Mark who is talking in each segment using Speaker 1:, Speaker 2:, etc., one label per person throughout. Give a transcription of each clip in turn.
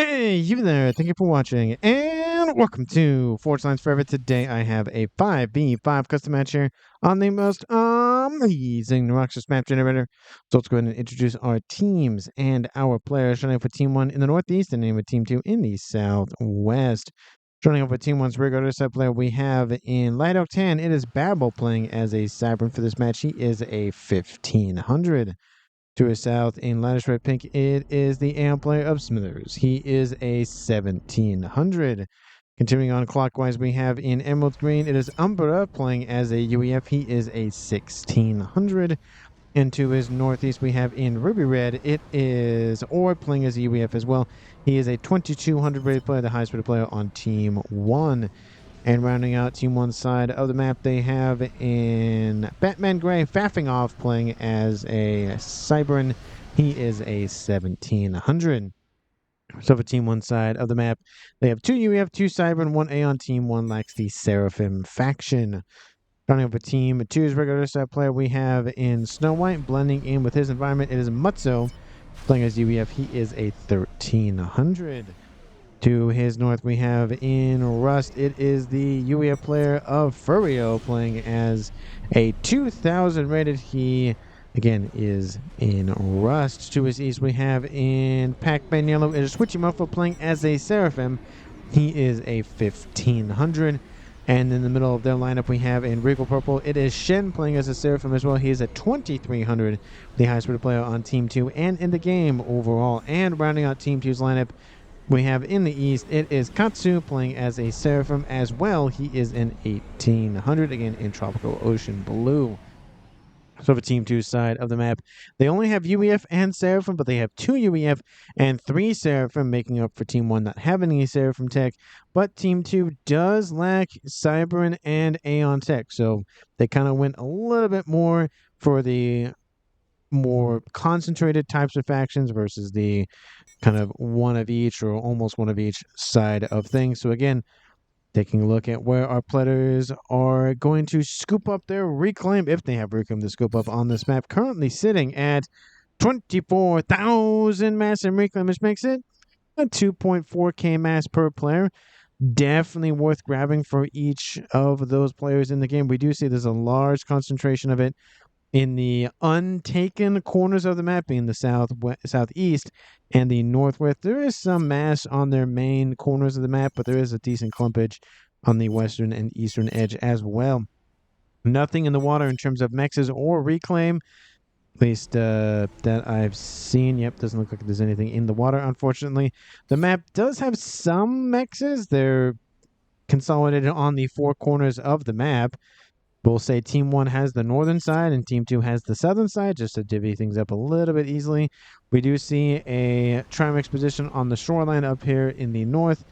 Speaker 1: Hey, you there. Thank you for watching, and welcome to Forge Lines Forever. Today I have a 5v5 custom match here on the most amazing Noxus map generator. So let's go ahead and introduce our teams and our players. Starting off with Team 1 in the Northeast and with Team 2 in the Southwest. Starting off with Team 1's regular set player, we have in Light Oak 10, it is Babel playing as a Cybern for this match. He is a 1500. To his south in Lattice Red Pink, it is the AM player of Smithers. He is a 1700. Continuing on clockwise, we have in Emerald Green, it is Umbra playing as a UEF. He is a 1600. And to his northeast, we have in Ruby Red, it is Orb playing as a UEF as well. He is a 2200 rated player, the highest rated player on Team 1. And rounding out Team 1's side of the map, they have in Batman Gray, faffing off playing as a Cybern. He is a 1700. So for Team 1 side of the map, they have 2 UEF, 2 Cybern, 1 A on Team 1 lacks the Seraphim faction. Starting up with Team 2's regular side player, we have in Snow White, blending in with his environment, it is Mutzo playing as UEF. He is a 1300. To his north, we have in Rust, it is the UEF player of Furio playing as a 2000 rated. He, again, is in Rust. To his east, we have in Pac-Man Yellow, it is Switchy Mofo playing as a Seraphim. He is a 1500. And in the middle of their lineup, we have in Regal Purple, it is Shen playing as a Seraphim as well. He is a 2300, the highest rated player on Team 2 and in the game overall. And rounding out Team 2's lineup, we have in the east, it is Katsu playing as a Seraphim as well. He is an 1800, again in Tropical Ocean Blue. So for Team 2's side of the map, they only have UEF and Seraphim, but they have 2 UEF and 3 Seraphim, making up for Team 1 not having any Seraphim tech. But Team 2 does lack Cybern and Aeon tech, so they kind of went a little bit more for the more concentrated types of factions versus the kind of one of each or almost one of each side of things. So again, taking a look at where our players are going to scoop up their reclaim, if they have reclaim to scoop up on this map, currently sitting at 24,000 mass in reclaim, which makes it a 2.4k mass per player. Definitely worth grabbing for each of those players in the game. We do see there's a large concentration of it in the untaken corners of the map, being the southeast and the northwest. There is some mass on their main corners of the map, but there is a decent clumpage on the western and eastern edge as well. Nothing in the water in terms of mexes or reclaim, at least that I've seen. Yep, doesn't look like there's anything in the water, unfortunately. The map does have some mexes. They're consolidated on the 4 corners of the map. We'll say Team 1 has the northern side and Team 2 has the southern side, just to divvy things up a little bit easily. We do see a Trimex position on the shoreline up here in the north,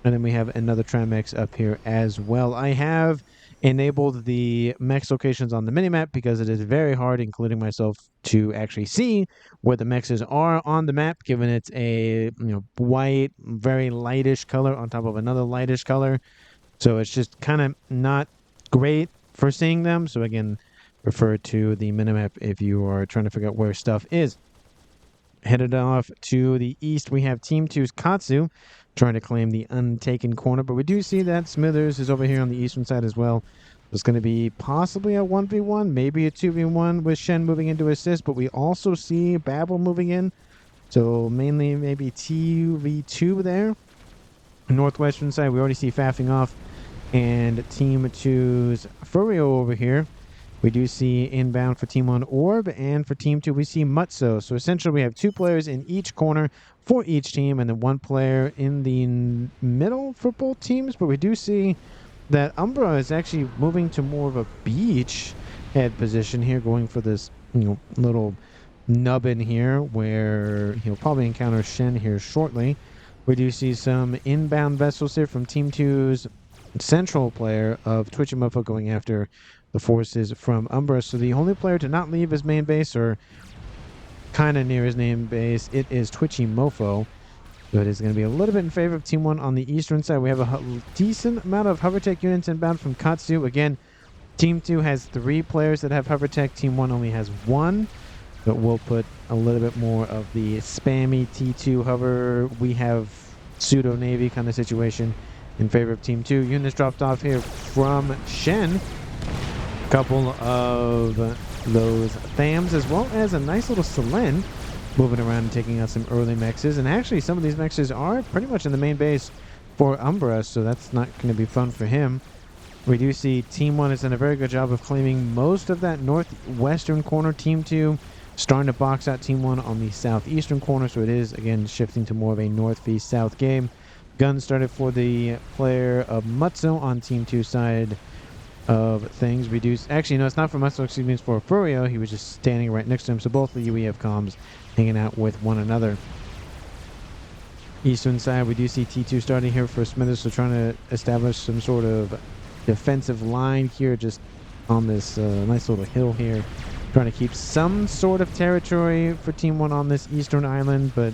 Speaker 1: and then we have another Trimex up here as well. I have enabled the mech locations on the minimap because it is very hard, including myself, to actually see where the mexes are on the map, given it's a white, very lightish color on top of another lightish color. So it's just kind of not great for seeing them. So again, refer to the minimap if you are trying to figure out where stuff is. Headed off to the east, we have Team 2's Katsu trying to claim the untaken corner, but we do see that Smithers is over here on the eastern side as well. It's going to be possibly a 1v1, maybe a 2v1 with Shen moving into assist, but we also see Babel moving in, so mainly maybe 2v2 there. Northwestern side, we already see faffing off and Team 2's Furio over here. We do see inbound for Team 1 Orb, and for Team 2 we see Mutzo. So essentially we have 2 players in each corner for each team, and then 1 player in the middle for both teams. But we do see that Umbra is actually moving to more of a beach head position here, going for this little nubbin here, where he'll probably encounter Shen here shortly. We do see some inbound vessels here from Team 2's central player of Twitchy Mofo going after the forces from Umbra. So the only player to not leave his main base, or kind of near his main base, it is Twitchy Mofo. So it is going to be a little bit in favor of Team 1 on the eastern side. We have a decent amount of hovertech units inbound from Katsu. Again, Team 2 has 3 players that have hovertech. Team 1 only has 1. But we'll put a little bit more of the spammy T2 hover. We have pseudo Navy kind of situation in favor of Team 2. Units dropped off here from Shen. A couple of those Thams, as well as a nice little Selen moving around and taking out some early mexes. And actually, some of these mexes are pretty much in the main base for Umbra, so that's not going to be fun for him. We do see Team 1 has done a very good job of claiming most of that northwestern corner. Team 2 starting to box out Team 1 on the southeastern corner, so it is, again, shifting to more of a north-v-south game. Gun started for the player of Mutzo on Team 2 side of things. Actually, no, it's not for Mutzo, excuse me, it's for Furio. He was just standing right next to him, so both the UEF comms hanging out with one another. Eastern side, we do see T2 starting here for Smithers, so trying to establish some sort of defensive line here, just on this nice little hill here, trying to keep some sort of territory for Team 1 on this eastern island, but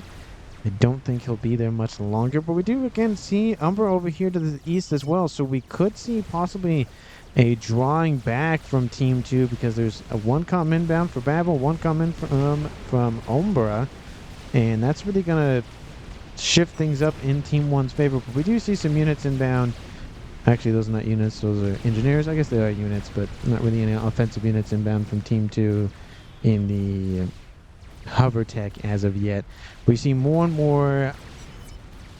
Speaker 1: I don't think he'll be there much longer. But we do again see Umbra over here to the east as well, so we could see possibly a drawing back from Team 2, because there's a 1 comm inbound for Babel, 1 comm in from Umbra, and that's really going to shift things up in Team 1's favor. But we do see some units inbound. Actually, those are not units, those are engineers. I guess they are units, but not really any offensive units inbound from Team 2 in the hover tech as of yet. We see more and more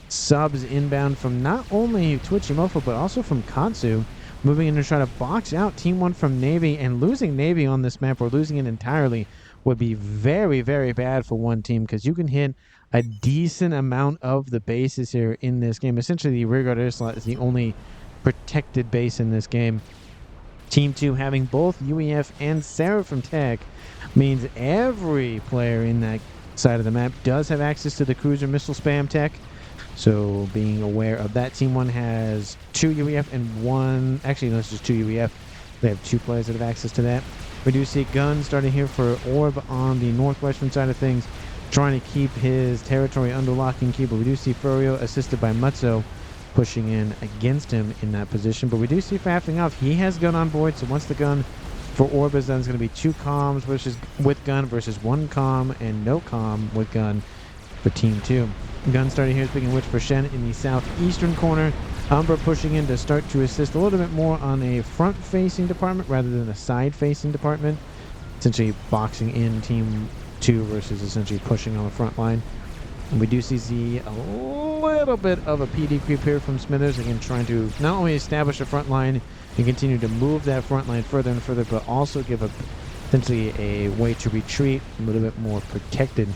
Speaker 1: subs inbound from not only Twitchimofo, but also from Katsu, moving in to try to box out Team 1 from Navy. And losing Navy on this map, or losing it entirely, would be very, very bad for one team, because you can hit a decent amount of the bases here in this game. Essentially, the rearguard air slot is the only protected base in this game. Team 2 having both UEF and Seraphim Tech means every player in that side of the map does have access to the cruiser missile spam tech. So being aware of that, Team 1 has 2 UEF and 1... Actually, no, it's just 2 UEF. They have 2 players that have access to that. We do see Gun starting here for Orb on the northwestern side of things, trying to keep his territory under lock and key. But we do see Furio assisted by Mutzo pushing in against him in that position. But we do see FAFing off. He has Gun on board, so once the Gun for Orb is done, it's going to be 2 comms with Gun versus 1 comm and no comm with Gun for Team 2. Gun starting here, speaking of which, for Shen in the southeastern corner. Umbra pushing in to start to assist a little bit more on a front-facing department rather than a side-facing department. Essentially boxing in Team 2 versus essentially pushing on the front line. And we do see Z a little bit of a PD creep here from Smithers, again trying to not only establish a front line and continue to move that front line further and further, but also give essentially a way to retreat a little bit more protected.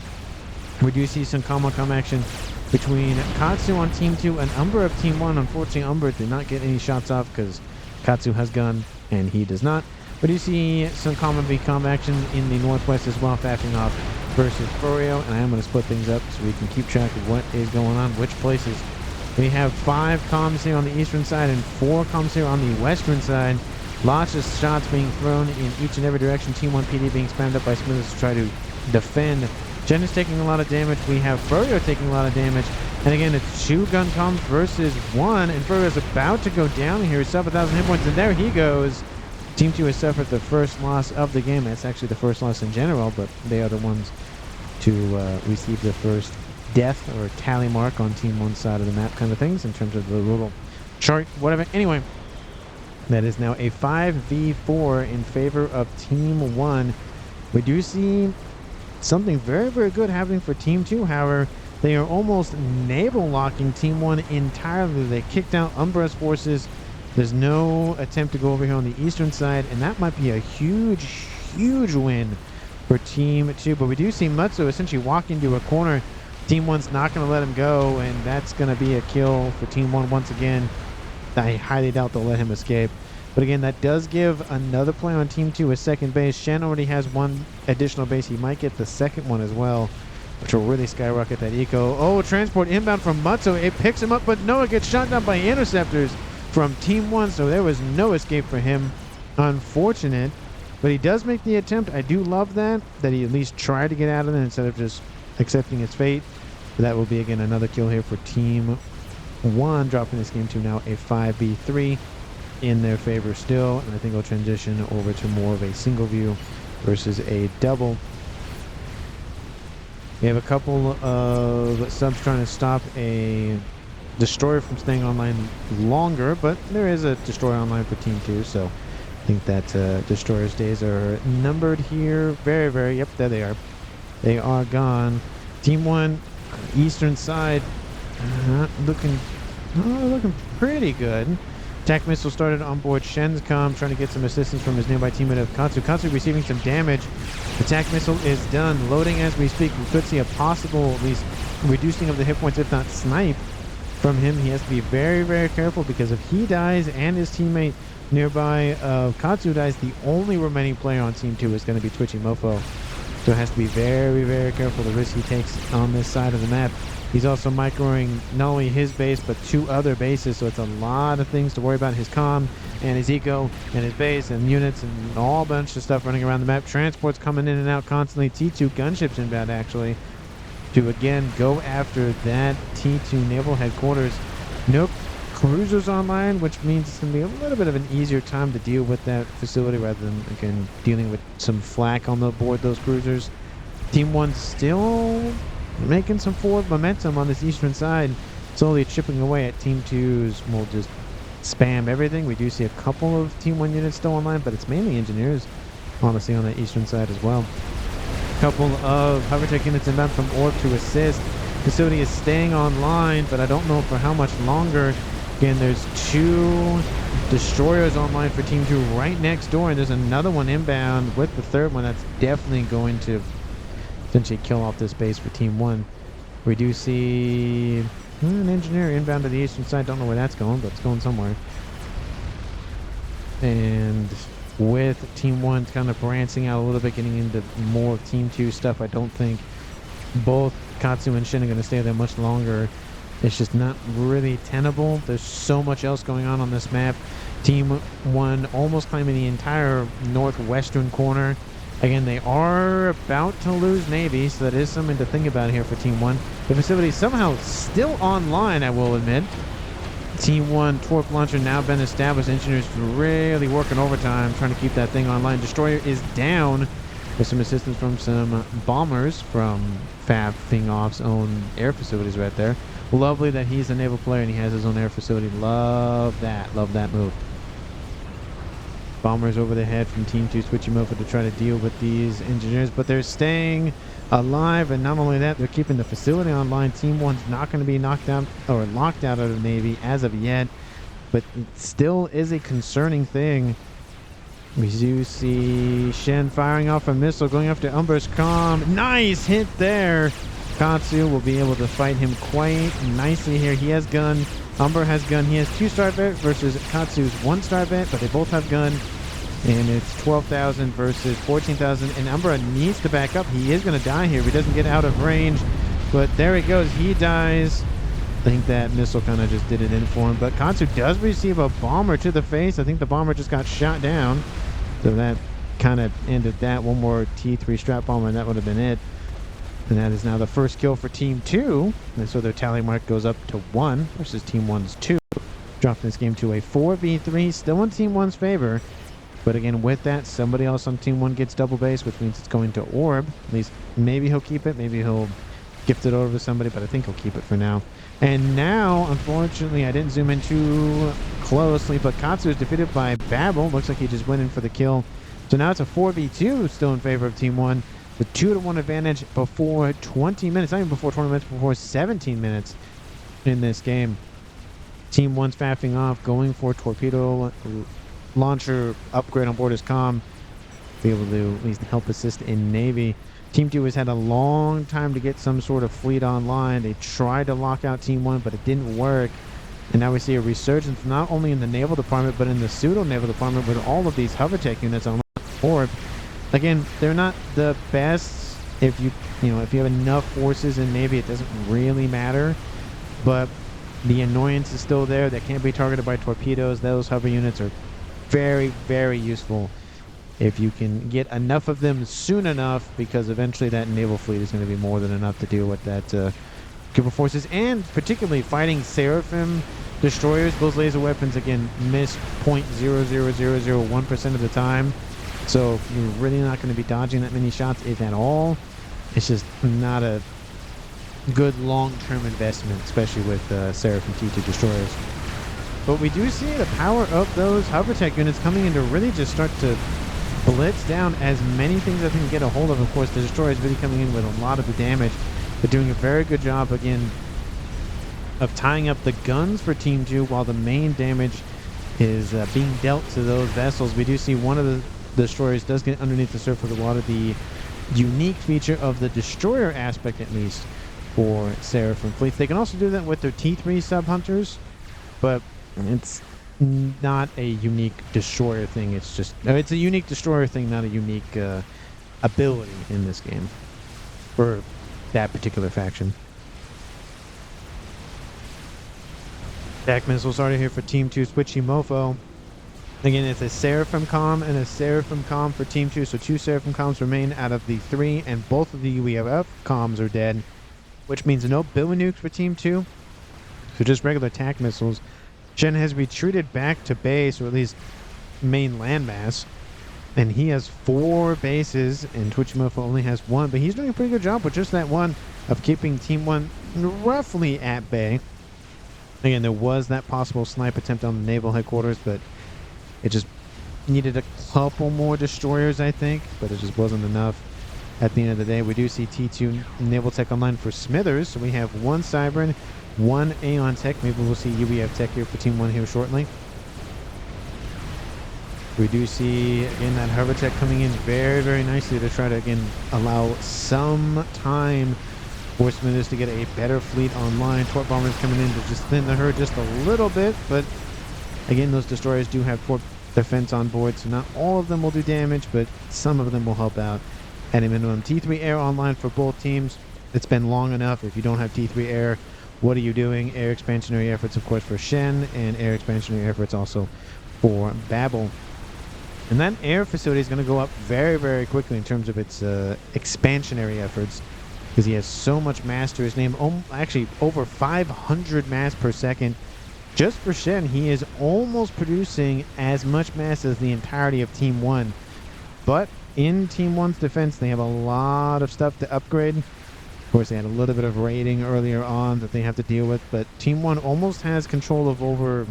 Speaker 1: We do see some comm action between Katsu on Team 2 and Umbra of Team 1. Unfortunately, Umbra did not get any shots off because Katsu has Gun and he does not. We do see some comm v comm action in the northwest as well, faffing off versus Furio, and I am going to split things up so we can keep track of what is going on, which places. We have 5 comms here on the eastern side and 4 comms here on the western side. Lots of shots being thrown in each and every direction. Team 1 PD being spammed up by Smithers to try to defend. Jen is taking a lot of damage. We have Furio taking a lot of damage. And again, it's 2 gun comms versus 1, and Furio is about to go down here. He's up 1,000 hit points, and there he goes. Team 2 has suffered the first loss of the game. That's actually the first loss in general, but they are the ones to receive the first death or tally mark on Team 1's side of the map kind of things in terms of the little chart, whatever. Anyway, that is now a 5v4 in favor of Team 1. We do see something very, very good happening for Team 2, however. They are almost naval locking Team 1 entirely. They kicked out Umbra's forces. There's no attempt to go over here on the eastern side, and that might be a huge, huge win for Team 2. But we do see Mutsu essentially walk into a corner. Team 1's not going to let him go, and that's going to be a kill for Team 1 once again. I highly doubt they'll let him escape. But again, that does give another player on Team 2 a second base. Shen already has 1 additional base. He might get the second one as well, which will really skyrocket that eco. Oh, transport inbound from Mutsu. It picks him up, but Noah gets shot down by interceptors from Team 1, so there was no escape for him. Unfortunate, but he does make the attempt. I do love that he at least tried to get out of it instead of just accepting his fate. But that will be, again, another kill here for Team 1, dropping this game to now a 5v3 in their favor still. And I think we'll transition over to more of a single view versus a double. We have a couple of subs trying to stop a Destroyer from staying online longer, but there is a Destroyer online for Team 2, so I think that Destroyer's days are numbered here. Very, very, yep, there they are. They are gone. Team 1, eastern side, looking pretty good. Attack missile started on board Shen's comm, trying to get some assistance from his nearby teammate of Katsu. Katsu receiving some damage. Attack missile is done. Loading as we speak. We could see a possible, at least, reducing of the hit points, if not snipe, from him. He has to be very, very careful, because if he dies and his teammate nearby Katsu dies, the only remaining player on Team 2 is going to be Twitchy Mofo. So it has to be very, very careful the risk he takes on this side of the map. He's also microing not only his base, but 2 other bases, so it's a lot of things to worry about. His comm, and his eco, and his base, and units, and all bunch of stuff running around the map. Transports coming in and out constantly. T2 gunships inbound, actually, to again go after that T2 naval headquarters. Nuke cruisers online, which means it's going to be a little bit of an easier time to deal with that facility, rather than, again, dealing with some flak on the board those cruisers. Team 1 still making some forward momentum on this eastern side, slowly chipping away at Team 2's. We'll just spam everything. We do see a couple of Team 1 units still online, but it's mainly engineers, honestly, on the eastern side as well. A couple of hovertech units inbound from Orb to assist. Facility is staying online, but I don't know for how much longer. Again, there's 2 destroyers online for Team 2 right next door, and there's another one inbound with the third one that's definitely going to essentially kill off this base for Team 1. We do see an engineer inbound to the eastern side. Don't know where that's going, but it's going somewhere. And with Team 1 kind of branching out a little bit, getting into more of Team 2 stuff, I don't think both Katsu and Shin are going to stay there much longer. It's just not really tenable. There's so much else going on this map. Team 1 almost claiming the entire northwestern corner. Again, they are about to lose Navy, so that is something to think about here for Team 1. The facility is somehow still online, I will admit. Team 1 torp launcher now been established. Engineers really working overtime, trying to keep that thing online. Destroyer is down with some assistance from some bombers from FAF Fingoff's own air facilities right there. Lovely that he's a naval player and he has his own air facility. Love that. Love that move. Bombers over the head from Team 2 switching over to try to deal with these engineers, but they're staying alive, and not only that, they're keeping the facility online. Team 1's not going to be knocked out or locked out of the Navy as of yet, but it still is a concerning thing. We do see Shen firing off a missile, going after Umber's comm. Nice hit there. Katsu will be able to fight him quite nicely here. He has gun. Umber has gun. He has 2-star vet versus Katsu's 1-star vet, but they both have gun. And it's 12,000 versus 14,000. And Umber needs to back up. He is going to die here if he doesn't get out of range. But there he goes. He dies. I think that missile kind of just did it in for him. But Katsu does receive a bomber to the face. I think the bomber just got shot down. So that kind of ended that. One more T3 strap bomber, and that would have been it. And that is now the first kill for Team 2. And so their tally mark goes up to 1 versus Team 1's 2. Dropping this game to a 4v3, still in Team 1's favor. But again, with that, somebody else on Team 1 gets double base, which means it's going to Orb. At least maybe he'll keep it. Maybe he'll gift it over to somebody, but I think he'll keep it for now. And now, unfortunately, I didn't zoom in too closely, but Katsu is defeated by Babel. Looks like he just went in for the kill. So now it's a 4v2 still in favor of Team 1. The 2-1 advantage before 20 minutes, not even before 20 minutes, before 17 minutes in this game. Team 1's faffing off, going for torpedo launcher upgrade on board his comm. Be able to at least help assist in Navy. Team 2 has had a long time to get some sort of fleet online. They tried to lock out Team 1, but it didn't work. And now we see a resurgence not only in the naval department, but in the pseudo-naval department with all of these hovertech units on board. Again, they're not the best. If you have enough forces in Navy, it doesn't really matter. But the annoyance is still there. That can't be targeted by torpedoes. Those hover units are very, very useful if you can get enough of them soon enough, because eventually that naval fleet is going to be more than enough to deal with that group of forces. And particularly fighting Seraphim destroyers, those laser weapons, again, miss 0.00001% of the time. So you're really not going to be dodging that many shots, if at all. It's just not a good long-term investment, especially with Seraphim T2 destroyers. But we do see the power of those hovertech units coming in to really just start to blitz down as many things as they can get a hold of. Of course, the destroyers really coming in with a lot of the damage. They're doing a very good job, again, of tying up the guns for Team 2 while the main damage is being dealt to those vessels. We do see one of the destroyers does get underneath the surface with a lot of the unique feature of the destroyer aspect, at least, for Seraphim fleets. They can also do that with their T3 sub-hunters, but it's not a unique destroyer thing. It's a unique destroyer thing, not a unique ability in this game for that particular faction. Attack missile started here for Team 2, Switchy Mofo. Again, it's a Seraphim comm and a Seraphim comm for Team 2, so 2 Seraphim comms remain out of the 3, and both of the UEF comms are dead, which means no Billy nukes for Team 2, so just regular attack missiles. Shen has retreated back to base, or at least main landmass, and he has 4 bases, and Twitchy Mofo only has 1, but he's doing a pretty good job with just that one of keeping Team 1 roughly at bay. Again, there was that possible snipe attempt on the naval headquarters, but it just needed a couple more destroyers, I think, but it just wasn't enough. At the end of the day, we do see T2 naval tech online for Smithers, so we have 1 Cybern, 1 Aeon tech. Maybe we'll see UEF tech here for Team 1 here shortly. We do see, again, that hovertech coming in very, very nicely to try to, again, allow some time for Smithers to get a better fleet online. Torp bombers coming in to just thin the herd just a little bit, but again, those destroyers do have torp defense on board, so not all of them will do damage, but some of them will help out at a minimum. T3 air online for both teams. It's been long enough. If you don't have T3 air, what are you doing? Air expansionary efforts, of course, for Shen, and air expansionary efforts also for Babel. And that air facility is going to go up very, very quickly in terms of its expansionary efforts, because he has so much mass to his name. Actually, over 500 mass per second. Just for Shen, he is almost producing as much mass as the entirety of Team 1. But in Team 1's defense, they have a lot of stuff to upgrade. Of course, they had a little bit of raiding earlier on that they have to deal with, but Team 1 almost has control of over,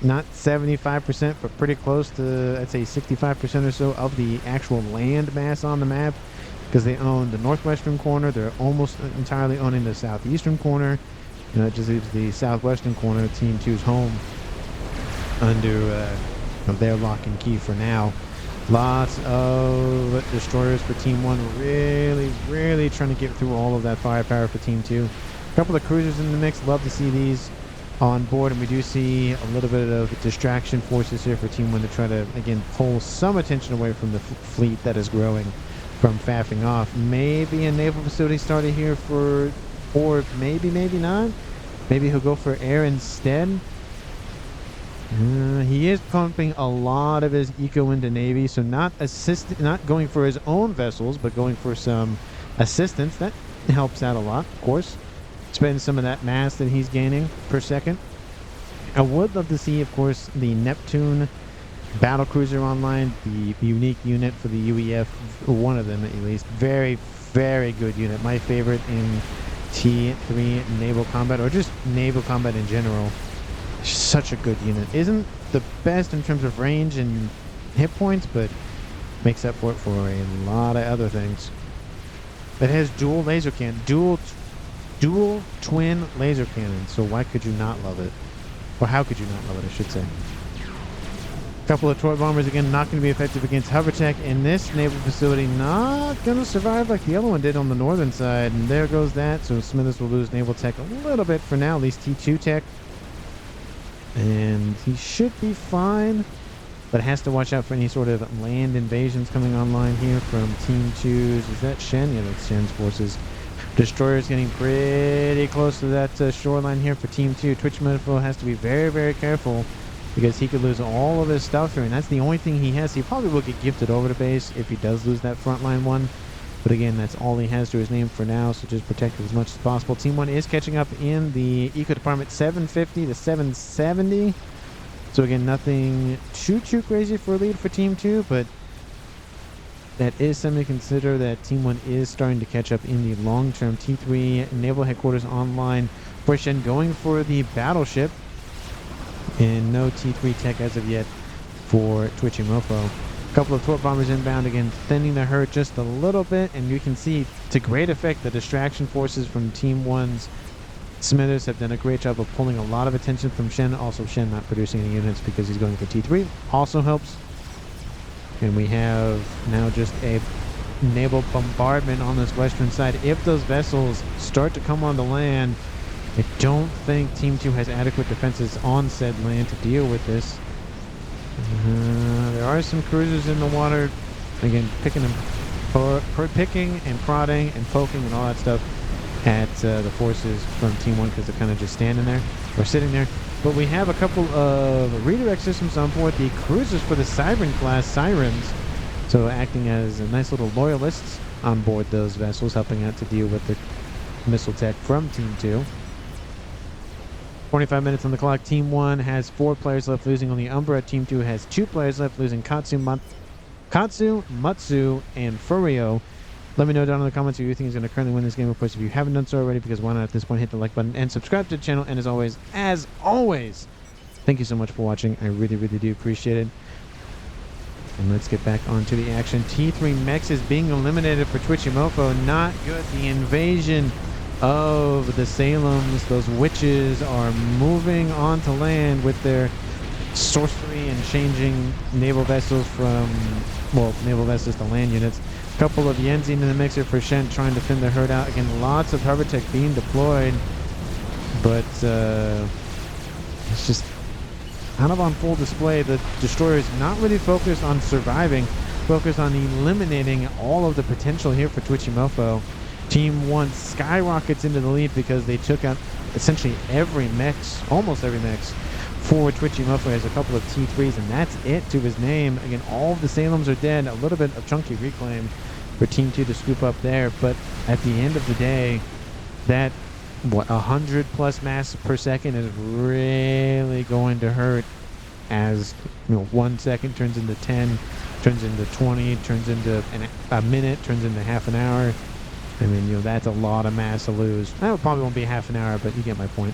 Speaker 1: not 75%, but pretty close to, I'd say, 65% or so of the actual land mass on the map, because they own the northwestern corner. They're almost entirely owning the southeastern corner. It just leaves the southwestern corner, Team 2's home, under their lock and key for now. Lots of destroyers for Team 1. Really, really trying to get through all of that firepower for Team 2. A couple of cruisers in the mix. Love to see these on board, and we do see a little bit of distraction forces here for Team 1 to try to, again, pull some attention away from the fleet that is growing from faffing off. Maybe a naval facility started here for, or maybe not. Maybe he'll go for air instead. He is pumping a lot of his eco into Navy, so not going for his own vessels, but going for some assistance. That helps out a lot, of course. Spend some of that mass that he's gaining per second. I would love to see, of course, the Neptune battle cruiser online, the unique unit for the UEF, one of them at least. Very, very good unit. My favorite in T3 naval combat, or just naval combat in general. Such a good unit. Isn't the best in terms of range and hit points, but makes up for it for a lot of other things. It has dual laser cannon, dual twin laser cannon, so why could you not love it? Or how could you not love it, I should say. A couple of Troy bombers, again, not going to be effective against hovertech, and this naval facility not going to survive like the other one did on the northern side, and there goes that. So Smithers will lose naval tech a little bit for now, at least T2 tech. And he should be fine, but has to watch out for any sort of land invasions coming online here from Team 2's. Is that Shen? Yeah, that's Shen's forces. Destroyer's getting pretty close to that shoreline here for Team 2. Twitch Metaphor has to be very, very careful, because he could lose all of his stuff here, and that's the only thing he has. He probably will get gifted over to base if he does lose that frontline one. But again, that's all he has to his name for now, so just protect it as much as possible. Team 1 is catching up in the Eco Department, 750 to 770. So again, nothing too crazy for a lead for Team 2, but that is something to consider, that Team 1 is starting to catch up in the long term. T3 Naval Headquarters online for Shen, going for the battleship. And no T3 tech as of yet for Twitchy Mofo. A couple of torp bombers inbound, again thinning the hurt just a little bit, and you can see to great effect the distraction forces from Team 1's Smithers have done a great job of pulling a lot of attention from Shen. Also, Shen not producing any units because he's going for T3 also helps. And we have now just a naval bombardment on this western side. If those vessels start to come onto land, I don't think Team 2 has adequate defenses on said land to deal with this. There are some cruisers in the water, again picking and prodding and poking and all that stuff at the forces from Team 1 because they're kind of just standing there or sitting there. But we have a couple of redirect systems on board the cruisers for the Siren class Sirens, so acting as a nice little loyalists on board those vessels, helping out to deal with the missile tech from Team 2. 25 minutes on the clock. Team 1 has 4 players left, losing only Umbra. Team 2 has 2 players left, losing Katsu, Matsu, and Furio. Let me know down in the comments who you think is going to currently win this game. Of course, if you haven't done so already, because why not at this point, hit the like button and subscribe to the channel. And as always, thank you so much for watching. I really, really do appreciate it. And let's get back onto the action. T3 Mex is being eliminated for Twitchy Mofo. Not good. The invasion of the Salems, those witches, are moving onto land with their sorcery and changing naval vessels from, well, naval vessels to land units. A couple of Yenzi in the mixer for Shen, trying to thin the herd out. Again, lots of hover tech being deployed, but it's just kind of on full display. The destroyer is not really focused on surviving, focused on eliminating all of the potential here for Twitchy Mofo. Team 1 skyrockets into the lead because they took out essentially every mix, almost every mix, for Twitchy Mofo. Has a couple of T3s, and that's it to his name. Again, all of the Salems are dead. A little bit of chunky reclaim for Team 2 to scoop up there, but at the end of the day, that 100+ mass per second is really going to hurt, as 1 second turns into 10, turns into 20, turns into a minute, turns into half an hour. I mean, that's a lot of mass to lose. That probably won't be half an hour, but you get my point.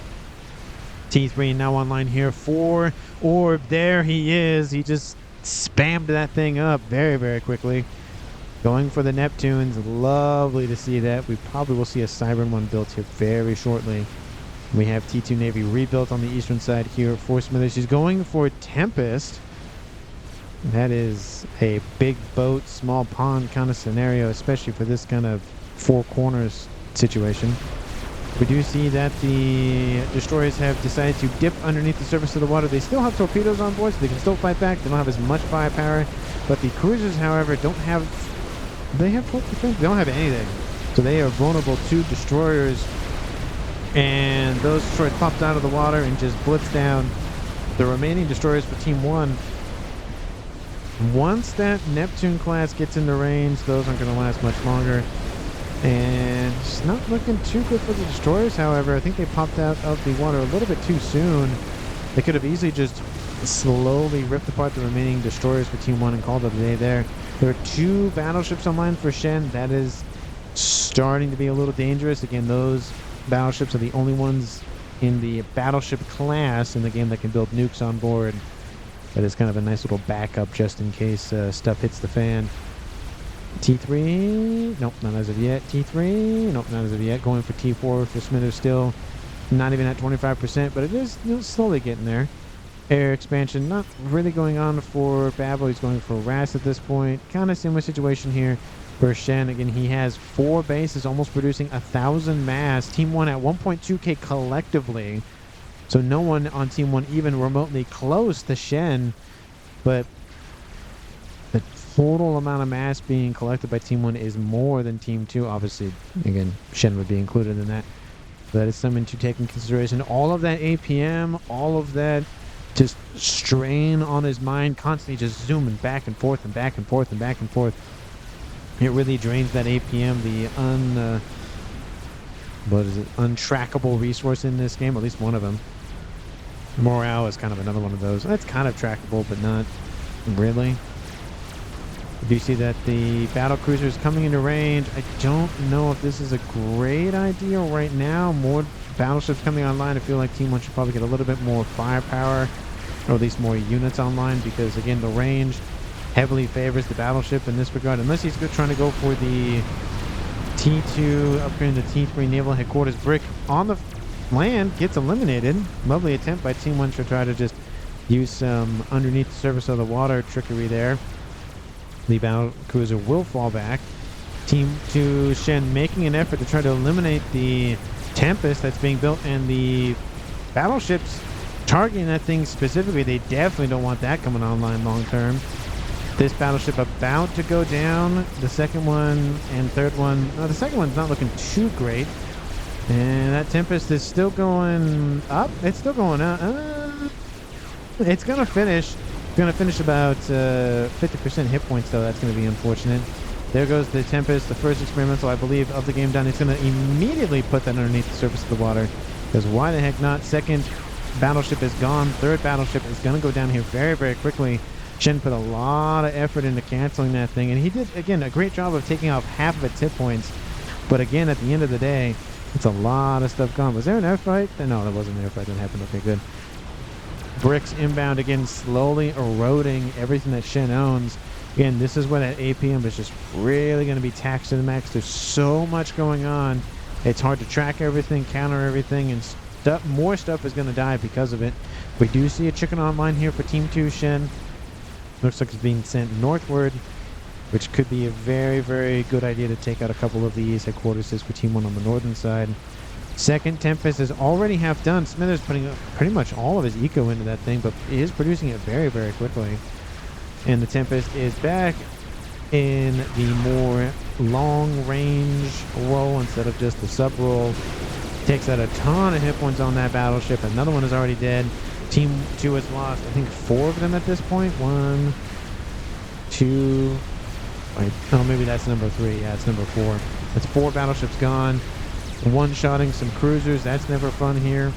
Speaker 1: T3 now online here for Orb. There he is. He just spammed that thing up very, very quickly. Going for the Neptunes. Lovely to see that. We probably will see a Siren one built here very shortly. We have T2 Navy rebuilt on the eastern side here for Smithers. She's going for Tempest. That is a big boat, small pond kind of scenario, especially for this kind of 4 corners situation. We do see that the destroyers have decided to dip underneath the surface of the water. They still have torpedoes on board, so they can still fight back. They don't have as much firepower, but the cruisers, however, don't have... They have torp defense? They don't have anything, so they are vulnerable to destroyers. And those destroyers popped out of the water and just blitzed down the remaining destroyers for Team 1. Once that Neptune class gets into range, those aren't going to last much longer. And it's not looking too good for the destroyers, however. I think they popped out of the water a little bit too soon. They could have easily just slowly ripped apart the remaining destroyers for Team 1 and called it a day there. There are 2 battleships online for Shen. That is starting to be a little dangerous. Again, those battleships are the only ones in the battleship class in the game that can build nukes on board. That is kind of a nice little backup just in case stuff hits the fan. T3, nope, not as of yet. T3, nope, not as of yet. Going for T4 for Smithers, still not even at 25%, but it is slowly getting there. Air expansion not really going on for Babel. He's going for Ras at this point. Kind of similar situation here for Shen. Again, he has 4 bases, almost producing 1,000 mass. Team 1 at 1.2k collectively. So no one on Team 1 even remotely close to Shen, but the total amount of mass being collected by Team 1 is more than Team 2. Obviously, again, Shen would be included in that. That is something to take in consideration. All of that APM, all of that just strain on his mind, constantly just zooming back and forth and back and forth and back and forth. It really drains that APM, the untrackable resource in this game, at least one of them. Morale is kind of another one of those. That's kind of trackable, but not really. We do see that the battle cruiser is coming into range. I don't know if this is a great idea right now. More battleships coming online. I feel like Team 1 should probably get a little bit more firepower, or at least more units online, because again, the range heavily favors the battleship in this regard, unless he's trying to go for the T2, upgrading the T3 naval headquarters. Brick on the land gets eliminated. Lovely attempt by Team 1 to try to just use some underneath the surface of the water trickery there. The battle cruiser will fall back. Team 2 Shen making an effort to try to eliminate the Tempest that's being built, and the battleships targeting that thing specifically. They definitely don't want that coming online long term. This battleship about to go down. The second one and third one. The second one's not looking too great. And that Tempest is still going up. It's still going up. It's going to finish. It's going to finish about 50% hit points, though. That's going to be unfortunate. There goes the Tempest, the first experimental, I believe, of the game done. It's going to immediately put that underneath the surface of the water. Because why the heck not? Second battleship is gone. Third battleship is going to go down here very, very quickly. Shen put a lot of effort into canceling that thing. And he did, again, a great job of taking off half of its hit points. But again, at the end of the day, it's a lot of stuff gone. Was there an airfight? No, there wasn't an airfight that happened. Okay, good. Bricks inbound again, slowly eroding everything that Shen owns. Again, this is where that APM is just really going to be taxed to the max. There's so much going on. It's hard to track everything, counter everything, and more stuff is going to die because of it. We do see a chicken online here for Team 2 Shen. Looks like it's being sent northward, which could be a very, very good idea to take out a couple of these headquarters for Team 1 on the northern side. Second Tempest is already half done. Smithers putting pretty much all of his eco into that thing, but is producing it very, very quickly. And the Tempest is back in the more long-range role instead of just the sub-role. Takes out a ton of hit points on that battleship. Another one is already dead. Team 2 has lost, I think, 4 of them at this point. 1, 2... Wait, oh, maybe that's number 3. Yeah, it's number 4. That's 4 battleships gone. One-shotting some cruisers. That's never fun here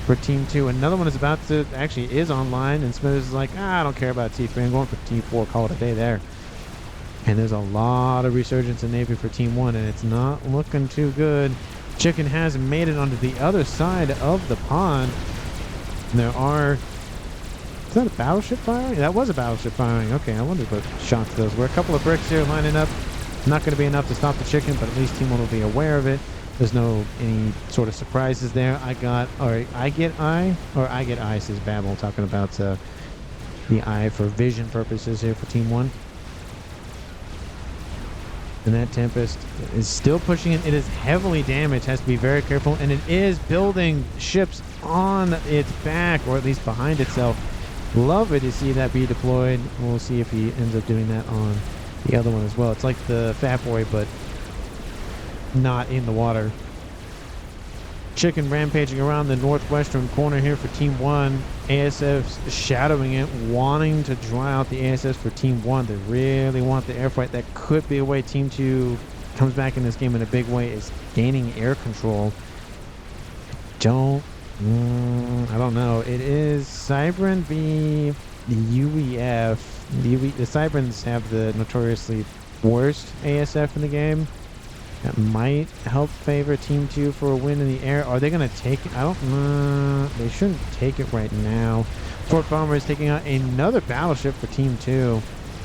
Speaker 1: for Team 2. Another one is about to, actually is online, and Smithers is like, I don't care about T3. I'm going for T4. Call it a day there. And there's a lot of resurgence in Navy for Team 1, and it's not looking too good. Chicken has made it onto the other side of the pond. And there are... Is that a battleship firing? That was a battleship firing. Okay, I wonder what shots those were. A couple of bricks here lining up. Not going to be enough to stop the chicken, but at least Team 1 will be aware of it. There's no any sort of surprises there. I get eye, says Babel, talking about the eye for vision purposes here for Team 1. And that Tempest is still pushing it. It is heavily damaged, has to be very careful, and it is building ships on its back, or at least behind itself. Love it to see that be deployed. We'll see if he ends up doing that on the other one as well. It's like the Fat Boy, but not in the water. Chicken rampaging around the northwestern corner here for Team 1. ASF's shadowing it, wanting to draw out the ASFs for Team 1. They really want the air fight. That could be a way Team 2 comes back in this game in a big way, is gaining air control. I don't know. It is Cybran v. the UEF. The Cybrans have the notoriously worst ASF in the game. That might help favor Team 2 for a win in the air. Are they going to take it? I don't... they shouldn't take it right now. Fort Bomber is taking out another battleship for Team 2.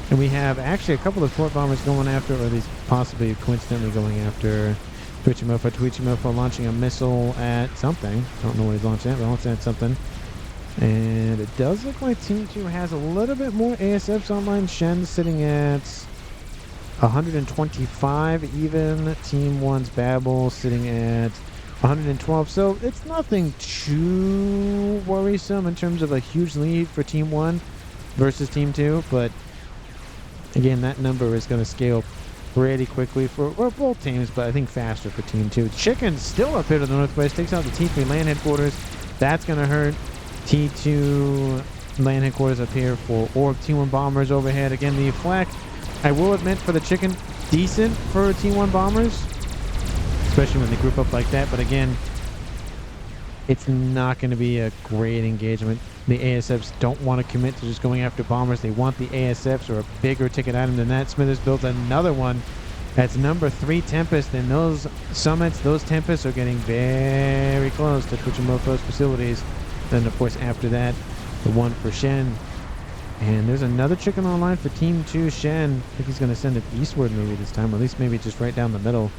Speaker 1: And we have actually a couple of Fort Bombers going after, or at least possibly coincidentally going after Twitchimofo launching a missile at something. I don't know what he's launching at, but launching at something. And it does look like Team 2 has a little bit more ASFs online. Shen's sitting at 125 even. Team 1's Babel sitting at 112. So it's nothing too worrisome in terms of a huge lead for Team 1 versus Team 2. But again, that number is going to scale pretty quickly for both teams, but I think faster for Team 2. Chicken's still up here to the northwest. Takes out the T3 land headquarters. That's going to hurt. T2 land headquarters up here for Orb. T1 bombers overhead. Again, the flak, I will admit, for the chicken, decent for T1 bombers, especially when they group up like that. But again, it's not going to be a great engagement. the ASFs don't want to commit to just going after bombers. They want the ASFs or a bigger ticket item than that. Smithers builds another one. That's number 3 Tempest, and those summits, those Tempests are getting very close to Twitch and Mofo's facilities. Then, of course, after that, the one for Shen. And there's another chicken online for Team 2, Shen. I think he's going to send it eastward maybe this time, or at least maybe just right down the middle.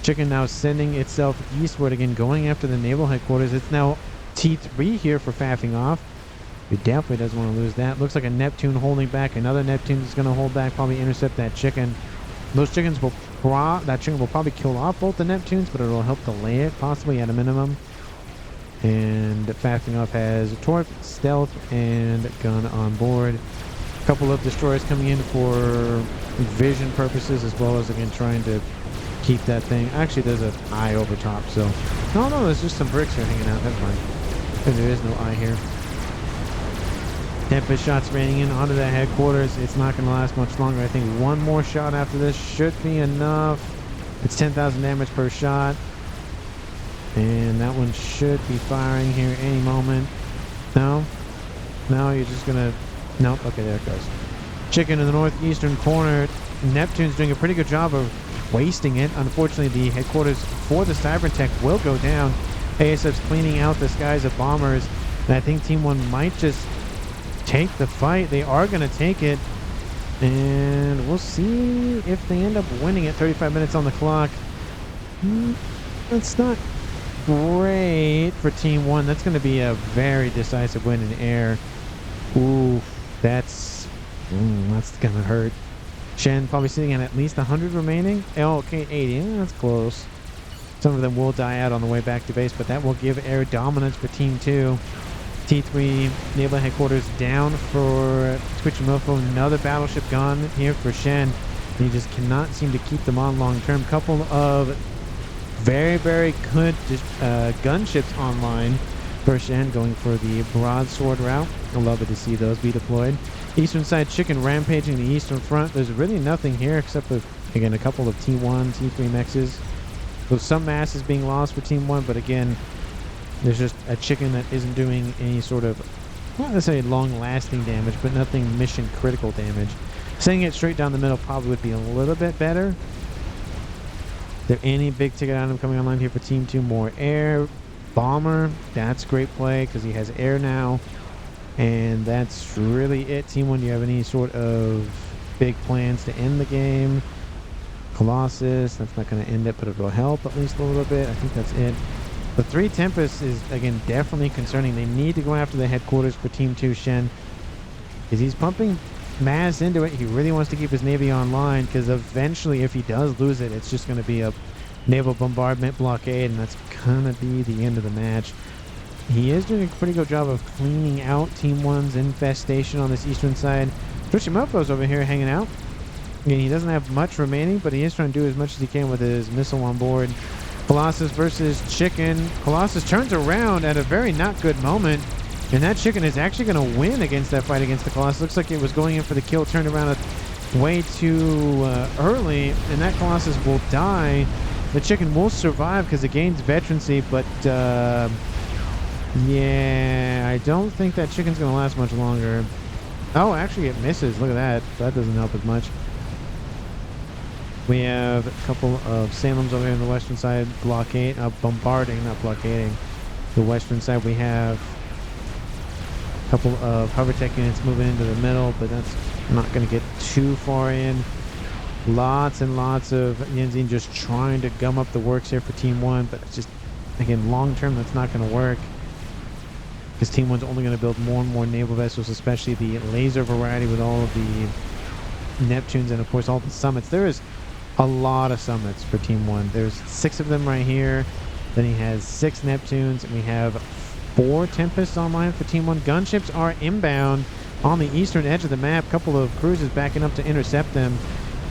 Speaker 1: Chicken now sending itself eastward again, going after the naval headquarters. It's now T3 here for faffing off. He definitely doesn't want to lose that. Looks like a Neptune holding back. Another Neptune is going to hold back, probably intercept that chicken. Those chickens will that chicken will probably kill off both the Neptunes, but it'll help delay it, possibly at a minimum. And faffing off has Torp, Stealth, and Gun on board. A couple of destroyers coming in for vision purposes, as well as again trying to keep that thing. Actually, there's an eye over top, so no, there's just some bricks here hanging out. Never mind. There is no eye here. Tempest shots raining in onto the headquarters. It's not going to last much longer. I think one more shot after this should be enough. It's 10,000 damage per shot. And that one should be firing here any moment. No, you're just going to... Nope, okay, there it goes. Chicken in the northeastern corner. Neptune's doing a pretty good job of wasting it. Unfortunately, the headquarters for the Cybertech will go down. ASF's cleaning out the skies of bombers. And I think Team 1 might just take the fight. They are going to take it. And we'll see if they end up winning it. 35 minutes on the clock. That's not great for Team 1. That's going to be a very decisive win in air. Ooh, that's going to hurt. Shen probably sitting at least 100 remaining. Oh, okay, 80. Yeah, that's close. Some of them will die out on the way back to base, but that will give air dominance for Team 2. T3 naval headquarters down for Twitch and Mofo. Another battleship gone here for Shen. He just cannot seem to keep them on long term. Couple of very, very good gunships online for Shen, going for the broadsword route. I love it to see those be deployed. Eastern side chicken rampaging the eastern front. There's really nothing here except for, again, a couple of T1, T3 mexes. There's some masses being lost for Team 1, but again, there's just a chicken that isn't doing any sort of, not necessarily long-lasting damage, but nothing mission-critical damage. Sending it straight down the middle probably would be a little bit better. Is there any big-ticket item coming online here for Team 2? More air. Bomber. That's great play because he has air now. And that's really it. Team 1, do you have any sort of big plans to end the game? Colossus. That's not going to end it, but it will help at least a little bit. I think that's it. The 3 Tempest is, again, definitely concerning. They need to go after the headquarters for Team 2, Shen. Because he's pumping mass into it. He really wants to keep his Navy online, because eventually, if he does lose it, it's just going to be a naval bombardment blockade, and that's going to be the end of the match. He is doing a pretty good job of cleaning out Team 1's infestation on this eastern side. Tsushimoto's over here hanging out. Again, he doesn't have much remaining, but he is trying to do as much as he can with his missile on board. Colossus versus Chicken. Colossus turns around at a very not good moment, and that Chicken is actually going to win against that fight against the Colossus. Looks like it was going in for the kill, turned around way too early, and that Colossus will die. The Chicken will survive because it gains veterancy, but yeah, I don't think that Chicken's going to last much longer. Oh, actually it misses. Look at that. That doesn't help as much. We have a couple of Salems over here on the western side bombarding, not blockading. The western side, we have a couple of hovertech units moving into the middle, but that's not going to get too far in. Lots and lots of Yenzin just trying to gum up the works here for Team 1, but it's just, again, long term, that's not going to work. Because Team 1's only going to build more and more naval vessels, especially the laser variety with all of the Neptunes and, of course, all the summits. There is a lot of summits for Team 1. There's 6 of them right here. Then he has 6 Neptunes, and we have 4 Tempests online for Team 1. Gunships are inbound on the eastern edge of the map. A couple of cruisers backing up to intercept them.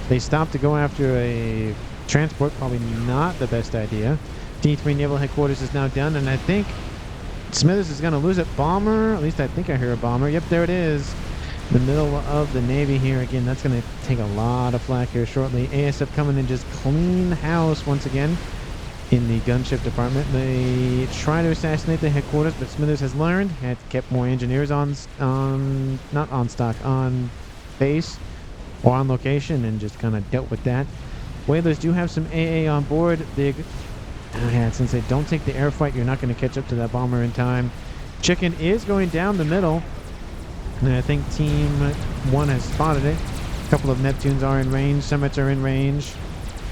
Speaker 1: They stopped to go after a transport. Probably not the best idea. D3 Naval Headquarters is now done, and I think Smithers is going to lose it. Bomber, at least I think I hear a bomber. Yep, there it is. The middle of the Navy here. Again, that's going to take a lot of flack here shortly. ASF coming in just clean house once again. in the gunship department. They try to assassinate the headquarters, but Smithers has learned, had kept more engineers not on stock, on base or on location, and just kind of dealt with that. Whalers do have some AA on board. Since they don't take the air fight, you're not going to catch up to that bomber in time. Chicken is going down the middle, and I think Team 1 has spotted it. A couple of Neptunes are in range. Summits are in range.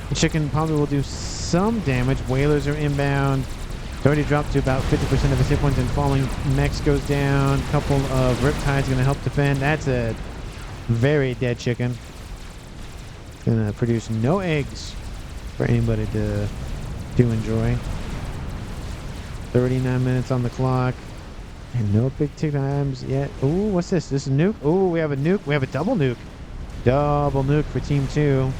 Speaker 1: The Chicken probably will do some damage. Whalers are inbound. It's already dropped to about 50% of his hit points and falling. Mex goes down. A couple of Riptides going to help defend. That's a very dead Chicken. Going to produce no eggs for anybody to enjoy. 39 minutes on the clock. And no big tick times yet. Ooh, what's this? This is Nuke? Ooh, we have a Nuke. We have a double Nuke. Double Nuke for Team 2.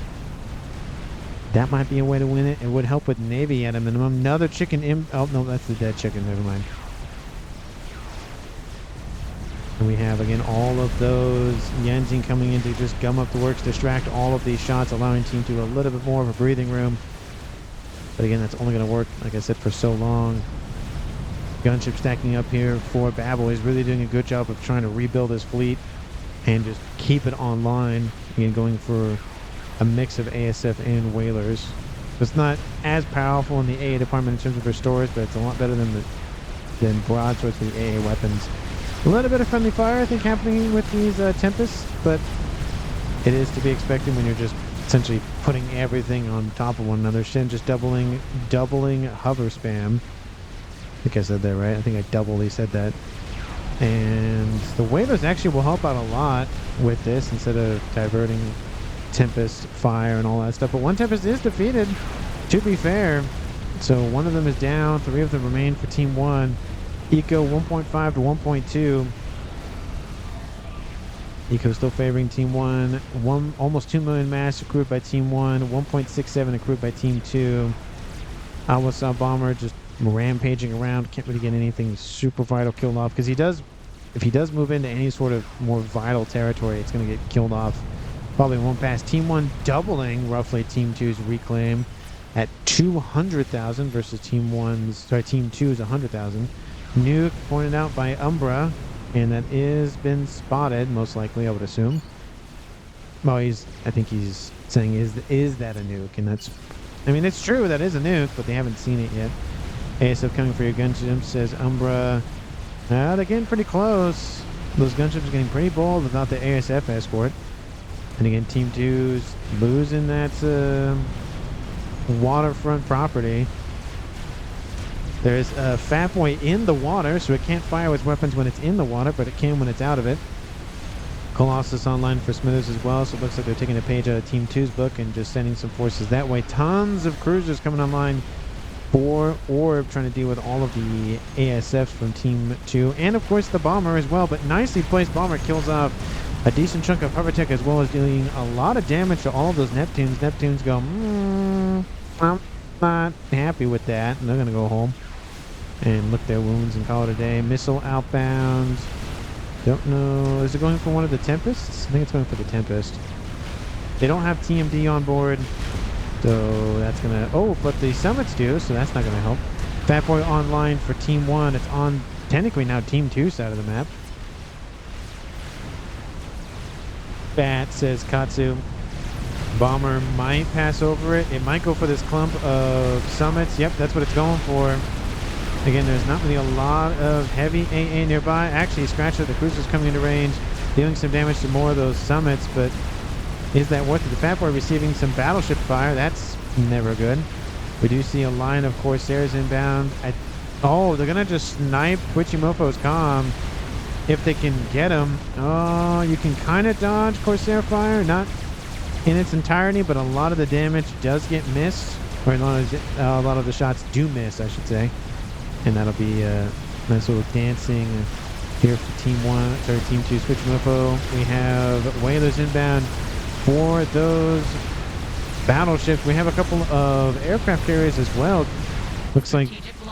Speaker 1: That might be a way to win it. It would help with Navy at a minimum. Another Chicken oh, no, that's the dead Chicken. Never mind. And we have, again, all of those Yenzing coming in to just gum up the works, distract all of these shots, allowing Team 2 a little bit more of a breathing room. But again, that's only going to work, like I said, for so long. Gunship stacking up here for Babel. He's really doing a good job of trying to rebuild his fleet and just keep it online. Again, going for a mix of ASF and whalers. It's not as powerful in the AA department in terms of restores, but it's a lot better than broadswords for the AA weapons. A little bit of friendly fire, I think, happening with these Tempests, but it is to be expected when you're just essentially putting everything on top of one another. Shin just doubling hover spam. I think I said that right. I think I doubly said that. And the whalers actually will help out a lot with this instead of diverting Tempest fire and all that stuff. But one Tempest is defeated, to be fair. So one of them is down. 3 of them remain for Team 1. Eco 1.5 to 1.2. Eco still favoring Team 1. Almost 2 million mass accrued by Team 1. 1.67 accrued by Team 2. Awasa Bomber just rampaging around. Can't really get anything super vital killed off, because if he does move into any sort of more vital territory, it's going to get killed off. Probably won't pass. Team 1 doubling roughly Team 2's reclaim at 200,000 versus Team 2's 100,000. Nuke pointed out by Umbra, and that is been spotted, most likely, I would assume. Well, I think he's saying, is that a nuke? And that's, I mean, it's true, that is a nuke, but they haven't seen it yet. ASF coming for your gunship, says Umbra. They're getting pretty close. Those gunships are getting pretty bold without the ASF escort. And again, Team 2's losing that waterfront property. There's a FAF boy in the water, so it can't fire with weapons when it's in the water, but it can when it's out of it. Colossus online for Smithers as well, so it looks like they're taking a page out of Team 2's book and just sending some forces that way. Tons of cruisers coming online for Orb, trying to deal with all of the ASFs from Team 2, and of course the bomber as well. But nicely placed bomber kills off a decent chunk of hover tech, as well as dealing a lot of damage to all of those Neptunes. Neptunes go, I'm not happy with that, and they're going to go home and lick their wounds and call it a day. Missile outbound. Don't know. Is it going for one of the Tempests? I think it's going for the Tempest. They don't have TMD on board, so that's going to... Oh, but the Summits do, so that's not going to help. Fat Boy online for Team 1. It's on, technically, now Team 2 side of the map. Bat, says Katsu. Bomber might pass over it. It might go for this clump of Summits. Yep, that's what it's going for. Again, there's not really a lot of heavy AA nearby. Actually, Scratcher, the cruiser's coming into range, dealing some damage to more of those Summits, but is that worth it? The Fat Boy receiving some battleship fire. That's never good. We do see a line of Corsairs inbound. Oh, they're going to just snipe Twitchy-Mofo's comm if they can get him. Oh, you can kind of dodge Corsair fire. Not in its entirety, but a lot of the damage does get missed. Or a lot of the shots do miss, I should say. And that'll be a nice little dancing here for Team 2 Switch Mofo. We have Whalers inbound for those battleships. We have a couple of aircraft carriers as well. Looks like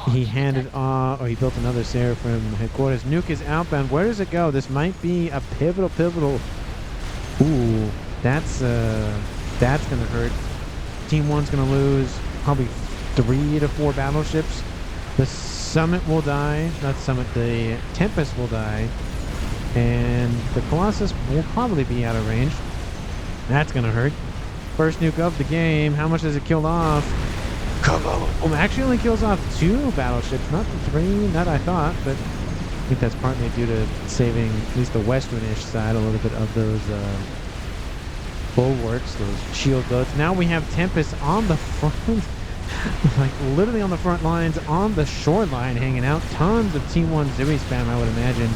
Speaker 1: he handed off, or he built another Sarah from headquarters. Nuke is outbound. Where does it go? This might be a pivotal. Ooh, that's gonna hurt. Team 1's gonna lose probably 3 to 4 battleships. The Summit will die. Not Summit, the Tempest will die. And the Colossus will probably be out of range. That's going to hurt. First nuke of the game. How much does it kill off? Actually only kills off 2 battleships, not the 3, not I thought, but I think that's partly due to saving at least the western-ish side a little bit of those bulwarks, those shield boats. Now we have Tempest on the front, like literally on the front lines, on the shoreline hanging out. Tons of T1 Zui spam, I would imagine.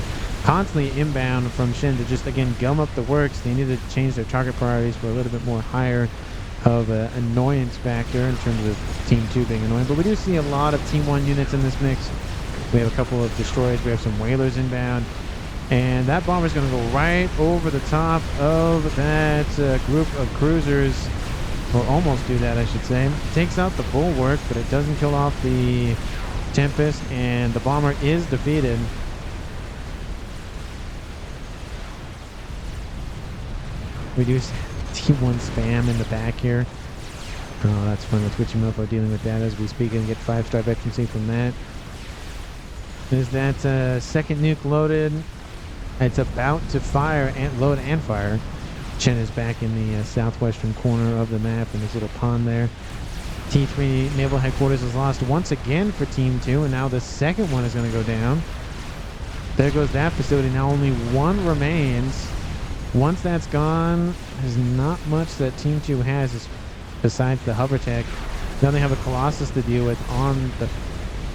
Speaker 1: Constantly inbound from Shen to just, again, gum up the works. They need to change their target priorities for a little bit more higher of an annoyance factor in terms of Team 2 being annoying. But we do see a lot of Team 1 units in this mix. We have a couple of destroyers. We have some whalers inbound. And that bomber is going to go right over the top of that group of cruisers. Or almost do that, I should say. Takes out the bulwark, but it doesn't kill off the Tempest. And the bomber is defeated. We do T1 spam in the back here. Oh, that's fun. With Twitchy Mofo dealing with that as we speak and get 5-star veterancy from that. Is that second nuke loaded? It's about to fire and load and fire. Chen is back in the southwestern corner of the map in this little pond there. T3 Naval Headquarters is lost once again for Team 2, and now the second one is going to go down. There goes that facility. Now only 1 remains. Once that's gone, there's not much that Team 2 has besides the hover tech. Now they have a Colossus to deal with on the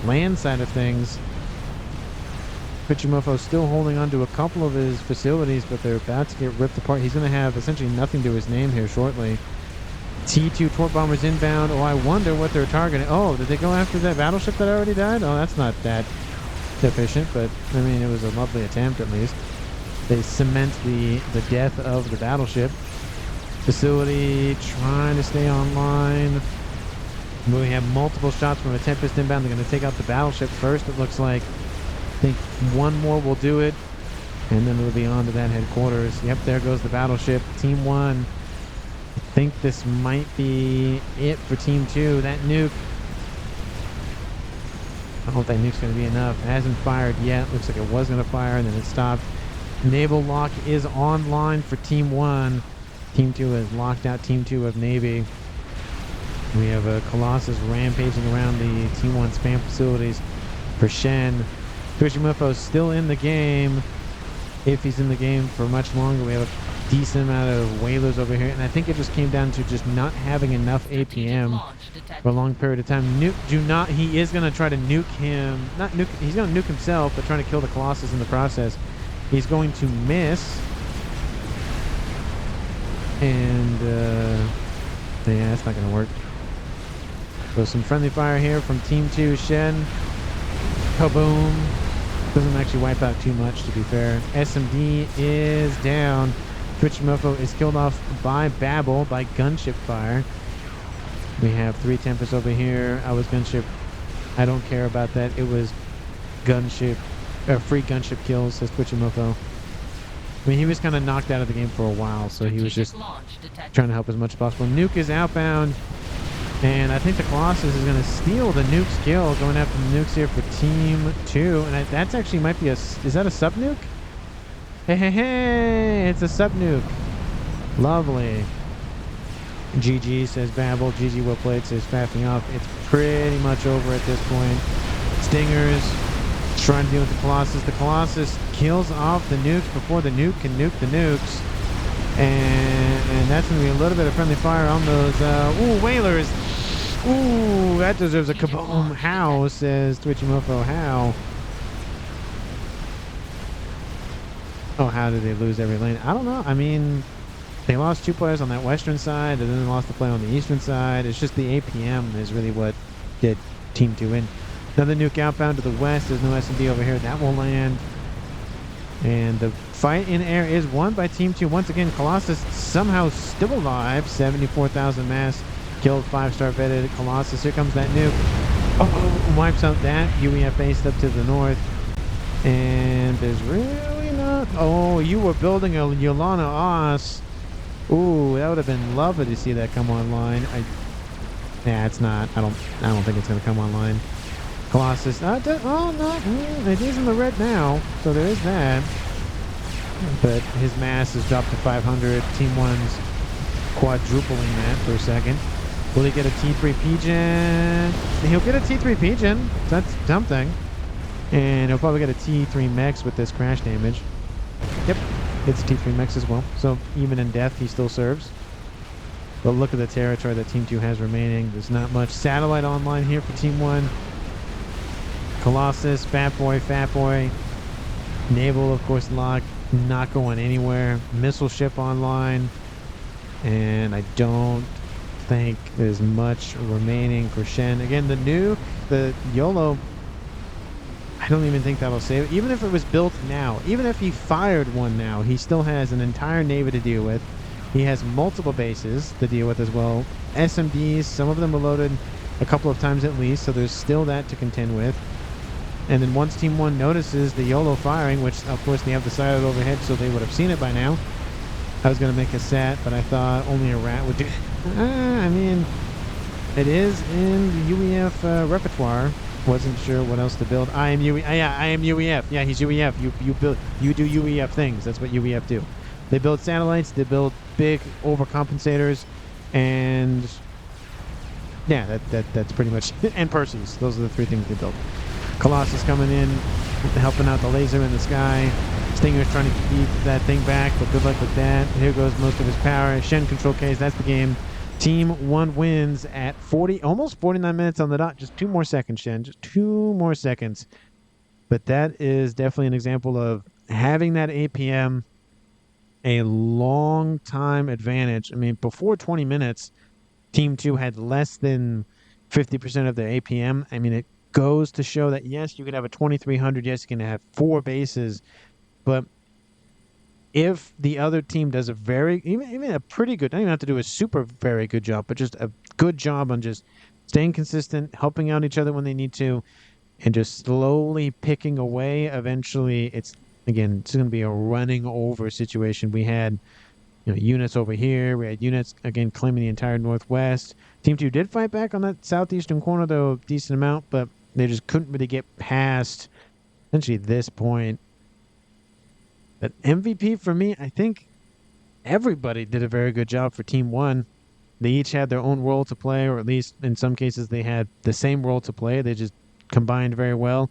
Speaker 1: land side of things. Pichimofo still holding on to a couple of his facilities, but they're about to get ripped apart. He's going to have essentially nothing to his name here shortly. T2 torp bombers inbound. Oh, I wonder what they're targeting. Oh, did they go after that battleship that already died? Oh, that's not that efficient, but I mean, it was a lovely attempt at least. They cement the death of the battleship. Facility trying to stay online. We have multiple shots from a Tempest inbound. They're going to take out the battleship first, it looks like. I think 1 more will do it, and then it'll be on to that headquarters. Yep, there goes the battleship. Team 1. I think this might be it for Team 2. That nuke. I don't know if that nuke's going to be enough. It hasn't fired yet. Looks like it was going to fire, and then it stopped. Naval lock is online for Team 1. Team 2 has locked out Team 2 of Navy. We have a Colossus rampaging around the Team 1 spam facilities for Shen. Twishimufo still in the game. If he's in the game for much longer, we have a decent amount of whalers over here. And I think it just came down to just not having enough APM for a long period of time. Nuke, he is going to try to nuke him. Not nuke, he's going to nuke himself, but trying to kill the Colossus in the process. He's going to miss. And, yeah, that's not going to work. So some friendly fire here from Team 2, Shen. Kaboom. Doesn't actually wipe out too much, to be fair. SMD is down. Twitchmofo is killed off by Babel, by gunship fire. We have 3 Tempests over here. I was gunship. I don't care about that. It was gunship. Free gunship kills, says Twitchmofo. I mean, he was kind of knocked out of the game for a while, so he was just trying to help as much as possible. Nuke is outbound, and I think the Colossus is going to steal the Nuke's kill, going after the Nukes here for Team 2. And that's actually might be is that a sub-nuke? Hey, it's a sub-nuke. Lovely. GG, says Babel. GG, well played, says faffing off. It's pretty much over at this point. Stingers trying to deal with the Colossus. The Colossus kills off the nukes before the nuke can nuke the nukes. And that's going to be a little bit of friendly fire on those, ooh, whalers. Ooh, that deserves a kaboom. How, says Twitchymofo, how? Oh, how did they lose every lane? I don't know. I mean, they lost 2 players on that western side, and then they lost the play on the eastern side. It's just the APM is really what did Team 2 in. Another nuke outbound to the west. There's no S&D over here. That will land. And the fight in air is won by Team 2. Once again, Colossus somehow still alive. 74,000 mass. Killed 5-star vetted Colossus. Here comes that nuke. Oh, wipes out that UEF base up to the north. And there's really not... Oh, you were building a Yolana Os. Ooh, that would have been lovely to see that come online. Yeah, it's not. I don't think it's gonna come online. Colossus. No, it is in the red now, so there is that. But his mass has dropped to 500. Team 1's quadrupling that for a second. Will he get a T3 Pigeon? He'll get a T3 Pigeon. That's something. And he'll probably get a T3 Mex with this crash damage. Yep, it's T3 Mex as well. So even in death, he still serves. But look at the territory that Team 2 has remaining. There's not much. Satellite online here for Team 1. Colossus, Fat Boy. Naval, of course, locked. Not going anywhere. Missile ship online. And I don't think there's much remaining for Shen. Again, the Nuke, the YOLO, I don't even think that'll save it. Even if it was built now, even if he fired one now, he still has an entire Navy to deal with. He has multiple bases to deal with as well. SMDs, some of them are loaded a couple of times at least, so there's still that to contend with. And then once Team 1 notices the YOLO firing, which of course they have the silo overhead, so they would have seen it by now. I was going to make a SAT, but I thought only a rat would do it. I mean, it is in the UEF repertoire. Wasn't sure what else to build. I am UEF. I am UEF. Yeah, he's UEF. You do UEF things. That's what UEF do. They build satellites. They build big overcompensators, and yeah, that's pretty much it. And Perseus. Those are the three things they build. Colossus coming in, helping out the laser in the sky. Stinger's trying to keep that thing back, but good luck with that. And here goes most of his power. Shen control case. That's the game. Team 1 wins at almost 49 minutes on the dot. Just 2 more seconds, Shen. Just 2 more seconds. But that is definitely an example of having that APM a long time advantage. I mean, before 20 minutes, Team 2 had less than 50% of their APM. I mean, it goes to show that, yes, you can have a 2300. Yes, you can have 4 bases. But if the other team does even a pretty good, don't even have to do a super very good job, but just a good job on just staying consistent, helping out each other when they need to, and just slowly picking away, eventually it's going to be a running over situation. We had units over here. We had units, again, claiming the entire Northwest. Team 2 did fight back on that southeastern corner, though, a decent amount, but they just couldn't really get past, essentially, this point. But MVP for me, I think everybody did a very good job for Team 1. They each had their own role to play, or at least in some cases they had the same role to play. They just combined very well.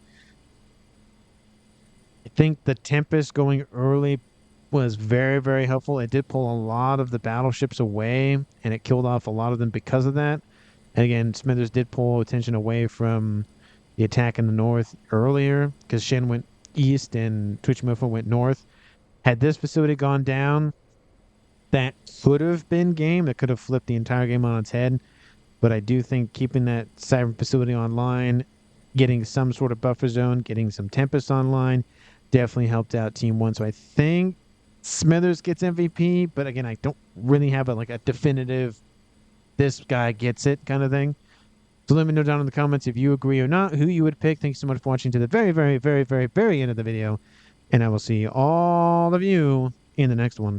Speaker 1: I think the Tempest going early was very, very helpful. It did pull a lot of the battleships away, and it killed off a lot of them because of that. And again, Smithers did pull attention away from the attack in the north earlier, because Shen went east and Twitch Mofo went north. Had this facility gone down, that could have been game. That could have flipped the entire game on its head. But I do think keeping that Siren facility online, getting some sort of buffer zone, getting some Tempest online, definitely helped out Team 1. So I think Smithers gets MVP. But again, I don't really have a definitive, this guy gets it kind of thing. So let me know down in the comments if you agree or not, who you would pick. Thanks so much for watching to the very, very, very, very, very end of the video. And I will see all of you in the next one.